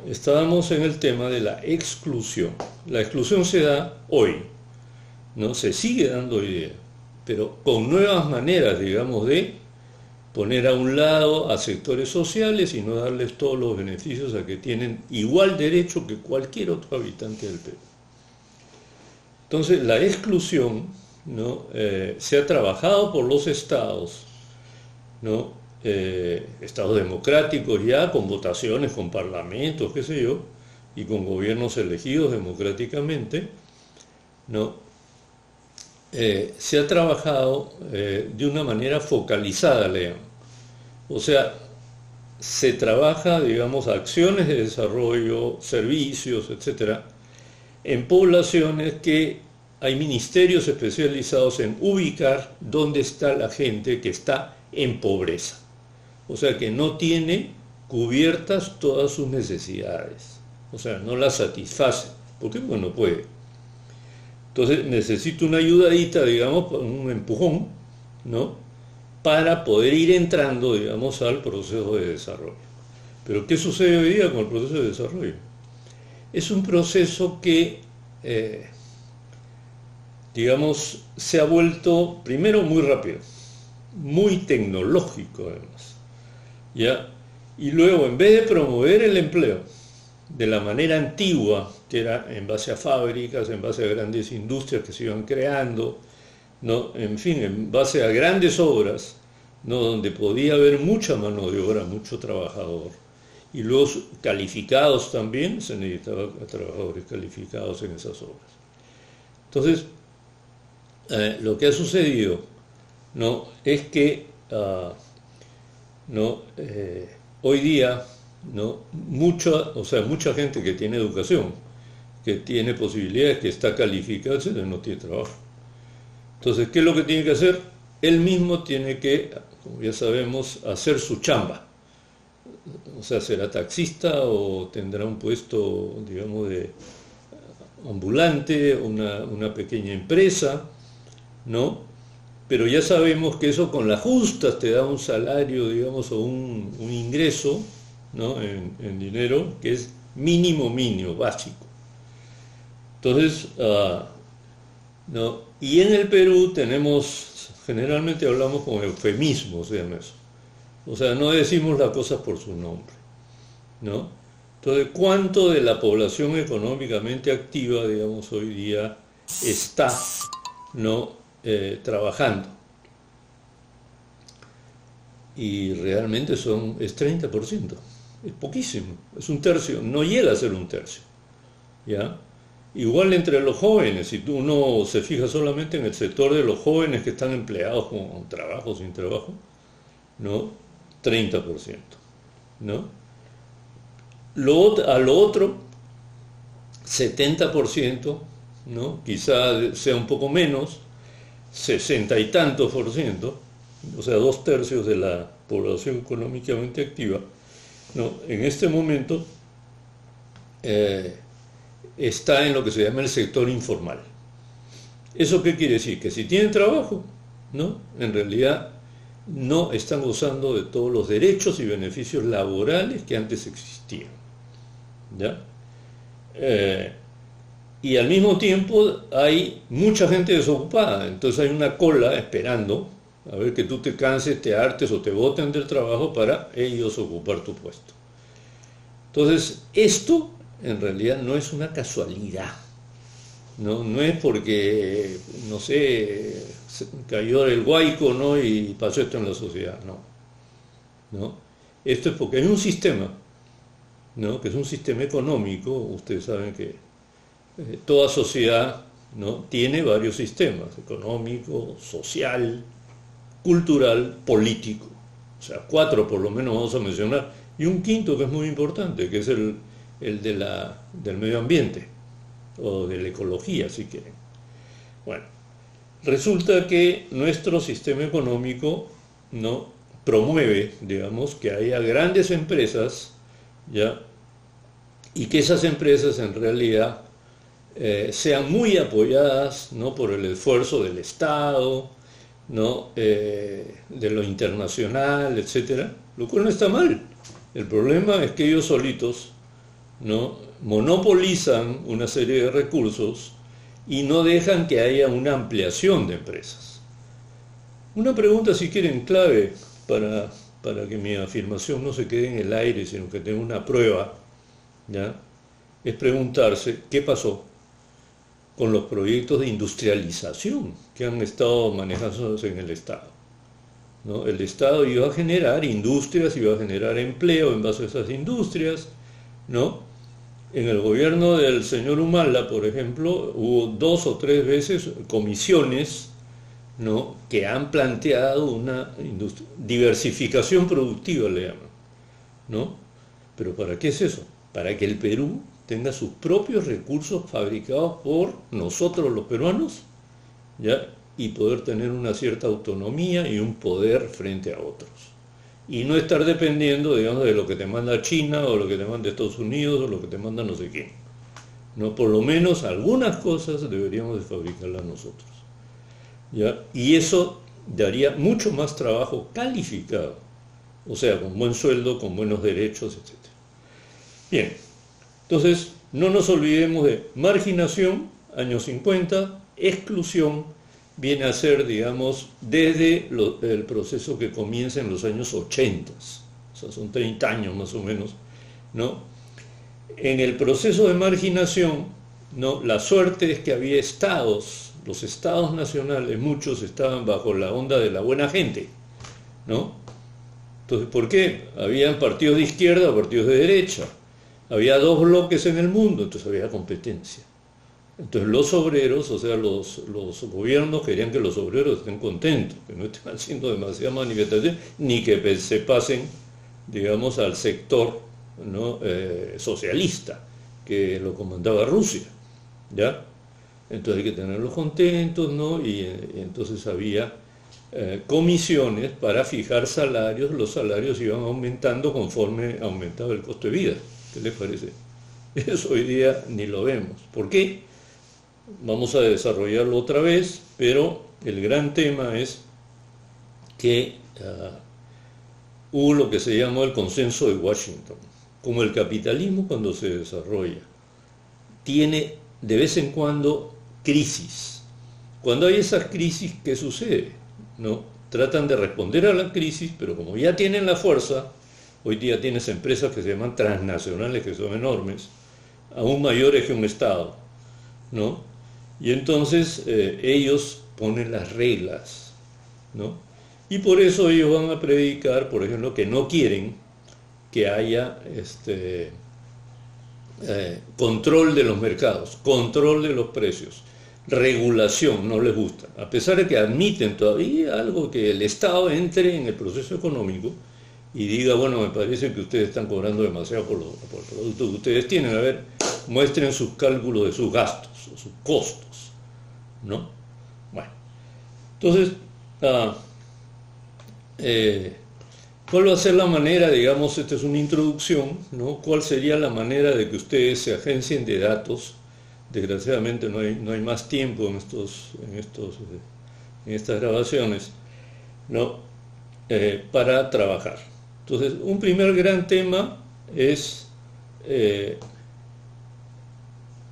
estábamos en el tema de la exclusión. La exclusión se da hoy, ¿no? Se sigue dando hoy día, pero con nuevas maneras, digamos, de poner a un lado a sectores sociales y no darles todos los beneficios a que tienen igual derecho que cualquier otro habitante del Perú. Entonces, la exclusión, ¿no? Se ha trabajado por los estados, ¿no? Estados democráticos ya, con votaciones, con parlamentos, qué sé yo, y con gobiernos elegidos democráticamente, ¿no? Se ha trabajado de una manera focalizada, lean. O sea, se trabaja, digamos, acciones de desarrollo, servicios, etcétera, en poblaciones que hay ministerios especializados en ubicar dónde está la gente que está en pobreza. O sea, que no tiene cubiertas todas sus necesidades. O sea, no las satisface. ¿Por qué? Porque no puede. Entonces necesito una ayudadita, digamos, un empujón, ¿no? Para poder ir entrando, digamos, al proceso de desarrollo. Pero ¿qué sucede hoy día con el proceso de desarrollo? Es un proceso que, digamos, se ha vuelto primero muy rápido, muy tecnológico además, ¿ya? Y luego, en vez de promover el empleo de la manera antigua, que era en base a fábricas, en base a grandes industrias que se iban creando, ¿no? En fin, en base a grandes obras, ¿no? Donde podía haber mucha mano de obra, mucho trabajador, y luego calificados también, se necesitaba trabajadores calificados en esas obras. Entonces, lo que ha sucedido, ¿no? Es que ¿no? Hoy día, ¿no? Mucha gente que tiene educación, que tiene posibilidades, que está calificada, etcétera, no tiene trabajo. Entonces, ¿qué es lo que tiene que hacer? Él mismo tiene que, como ya sabemos, hacer su chamba. O sea, será taxista o tendrá un puesto, digamos, de ambulante, una pequeña empresa, ¿no? Pero ya sabemos que eso con las justas te da un salario, digamos, o un ingreso, ¿no? En dinero que es mínimo, básico. Entonces, ¿no? Y en el Perú tenemos, generalmente hablamos con eufemismos, digamos eso. O sea, no decimos las cosas por su nombre, ¿no? Entonces, ¿cuánto de la población económicamente activa, digamos, hoy día está, ¿no? Trabajando? Y realmente es 30%, es poquísimo, es un tercio, no llega a ser un tercio, ¿ya? Igual entre los jóvenes, si uno se fija solamente en el sector de los jóvenes que están empleados con trabajo, sin trabajo, ¿no? 30%, ¿no? A lo otro, 70%, ¿no? Quizá sea un poco menos, 60 y tantos por ciento, o sea, 2/3 de la población económicamente activa, ¿no? En este momento está en lo que se llama el sector informal. ¿Eso qué quiere decir? Que si tienen trabajo, ¿no? En realidad no están gozando de todos los derechos y beneficios laborales que antes existían, ¿ya? Y al mismo tiempo hay mucha gente desocupada, entonces hay una cola esperando a ver que tú te canses, te hartes o te boten del trabajo para ellos ocupar tu puesto. Entonces, esto en realidad no es una casualidad, no es porque, no sé, cayó el Guayco, ¿no? Y pasó esto en la sociedad, no. Esto es porque hay un sistema, ¿no? Que es un sistema económico. Ustedes saben que toda sociedad, ¿no? Tiene varios sistemas: económico, social, cultural, político. O sea, 4 por lo menos vamos a mencionar, y un quinto que es muy importante, que es el del medio ambiente, o de la ecología, si quieren. Bueno, resulta que nuestro sistema económico, ¿no? Promueve, digamos, que haya grandes empresas, ¿ya? Y que esas empresas en realidad sean muy apoyadas, ¿no? Por el esfuerzo del Estado, ¿no? De lo internacional, etcétera, lo cual no está mal. El problema es que ellos solitos ¿no? Monopolizan una serie de recursos y no dejan que haya una ampliación de empresas. Una pregunta, si quieren, clave para que mi afirmación no se quede en el aire, sino que tenga una prueba, ¿ya? Es preguntarse qué pasó con los proyectos de industrialización que han estado manejándose en el Estado, ¿no? El Estado iba a generar industrias, iba a generar empleo en base a esas industrias, ¿no? En el gobierno del señor Humala, por ejemplo, hubo 2 o 3 veces comisiones, ¿no? Que han planteado una diversificación productiva, le llaman, ¿no? Pero ¿para qué es eso? Para que el Perú tenga sus propios recursos fabricados por nosotros los peruanos, ¿ya? Y poder tener una cierta autonomía y un poder frente a otros. Y no estar dependiendo, digamos, de lo que te manda China o lo que te manda Estados Unidos o lo que te manda no sé quién. No, por lo menos algunas cosas deberíamos de fabricarlas nosotros, ¿ya? Y eso daría mucho más trabajo calificado, o sea, con buen sueldo, con buenos derechos, etc. Bien, entonces no nos olvidemos de marginación, años 50, exclusión, viene a ser, digamos, desde el proceso que comienza en los años 80, o sea, son 30 años más o menos, ¿no? En el proceso de marginación, ¿no? La suerte es que había estados, los estados nacionales, muchos estaban bajo la onda de la buena gente, ¿no? Entonces, ¿por qué? Habían partidos de izquierda o partidos de derecha, había 2 bloques en el mundo, entonces había competencia. Entonces los obreros, o sea, los gobiernos querían que los obreros estén contentos, que no estén haciendo demasiada manifestación, ni que se pasen, digamos, al sector, ¿no? Socialista, que lo comandaba Rusia, ¿ya? Entonces hay que tenerlos contentos, ¿no? Y entonces había comisiones para fijar salarios, los salarios iban aumentando conforme aumentaba el costo de vida. ¿Qué les parece? Eso hoy día ni lo vemos. ¿Por qué? Vamos a desarrollarlo otra vez, pero el gran tema es que hubo lo que se llamó el consenso de Washington. Como el capitalismo cuando se desarrolla tiene de vez en cuando crisis. Cuando hay esas crisis, ¿qué sucede? ¿No? Tratan de responder a la crisis, pero como ya tienen la fuerza, hoy día tienes empresas que se llaman transnacionales, que son enormes, aún mayores que un Estado, ¿no? Y entonces ellos ponen las reglas, ¿no? Y por eso ellos van a predicar, por ejemplo, que no quieren que haya control de los mercados, control de los precios, regulación, no les gusta, a pesar de que admiten todavía algo que el Estado entre en el proceso económico y diga, bueno, me parece que ustedes están cobrando demasiado por el producto que ustedes tienen, a ver, muestren sus cálculos de sus gastos, o sus costos, ¿no? Bueno, entonces, ¿cuál va a ser la manera, digamos, esta es una introducción, ¿no? ¿Cuál sería la manera de que ustedes se agencien de datos? Desgraciadamente no hay más tiempo en estas grabaciones, ¿no? Para trabajar. Entonces, un primer gran tema es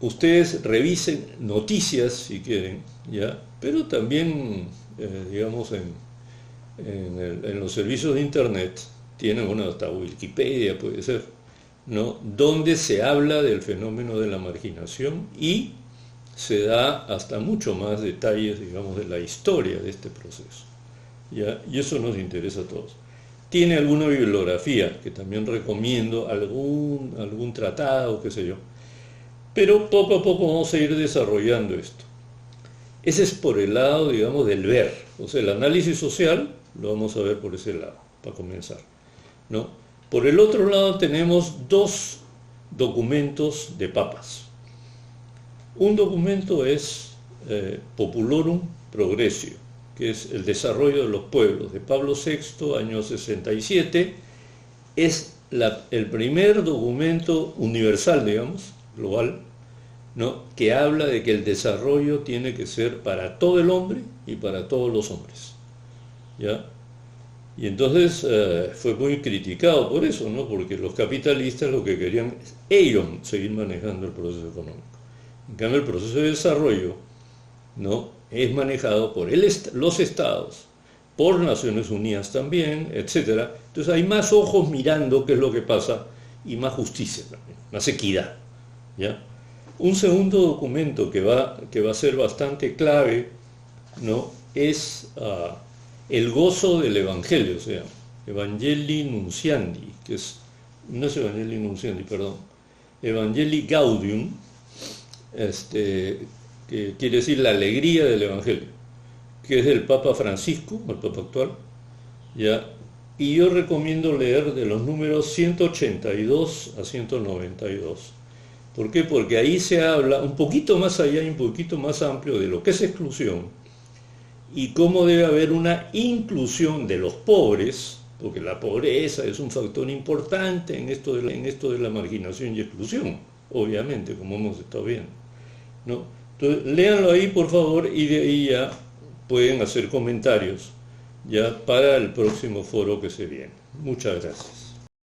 ustedes revisen noticias si quieren, ¿ya? Pero también, digamos, en los servicios de internet tienen, bueno, hasta Wikipedia puede ser, ¿no? Donde se habla del fenómeno de la marginación y se da hasta mucho más detalles, digamos, de la historia de este proceso, ¿ya? Y eso nos interesa a todos. Tiene alguna bibliografía que también recomiendo, algún tratado, qué sé yo. Pero poco a poco vamos a ir desarrollando esto. Ese es por el lado, digamos, del ver. O sea, el análisis social lo vamos a ver por ese lado, para comenzar, ¿no? Por el otro lado tenemos 2 documentos de papas. Un documento es Populorum Progressio, que es el desarrollo de los pueblos, de Pablo VI, año 67. Es el primer documento universal, digamos, global, ¿no? Que habla de que el desarrollo tiene que ser para todo el hombre y para todos los hombres, ¿ya? Y entonces fue muy criticado por eso, ¿no? Porque los capitalistas lo que querían, ellos seguir manejando el proceso económico. En cambio, el proceso de desarrollo, ¿no? Es manejado por los estados, por Naciones Unidas también, etcétera. Entonces hay más ojos mirando qué es lo que pasa y más justicia también, más equidad, ¿ya? Un segundo documento que va a ser bastante clave, ¿no? Es el gozo del Evangelio, o sea, Evangelii Nunciandi, que es, no es Evangelii Nunciandi, perdón, Evangelii Gaudium, que quiere decir la alegría del Evangelio, que es del Papa Francisco, el Papa actual, ¿ya? Y yo recomiendo leer de los números 182 a 192. ¿Por qué? Porque ahí se habla un poquito más allá y un poquito más amplio de lo que es exclusión y cómo debe haber una inclusión de los pobres, porque la pobreza es un factor importante en esto de la marginación y exclusión, obviamente, como hemos estado viendo, ¿no? Entonces, léanlo ahí, por favor, y de ahí ya pueden hacer comentarios ya para el próximo foro que se viene. Muchas gracias.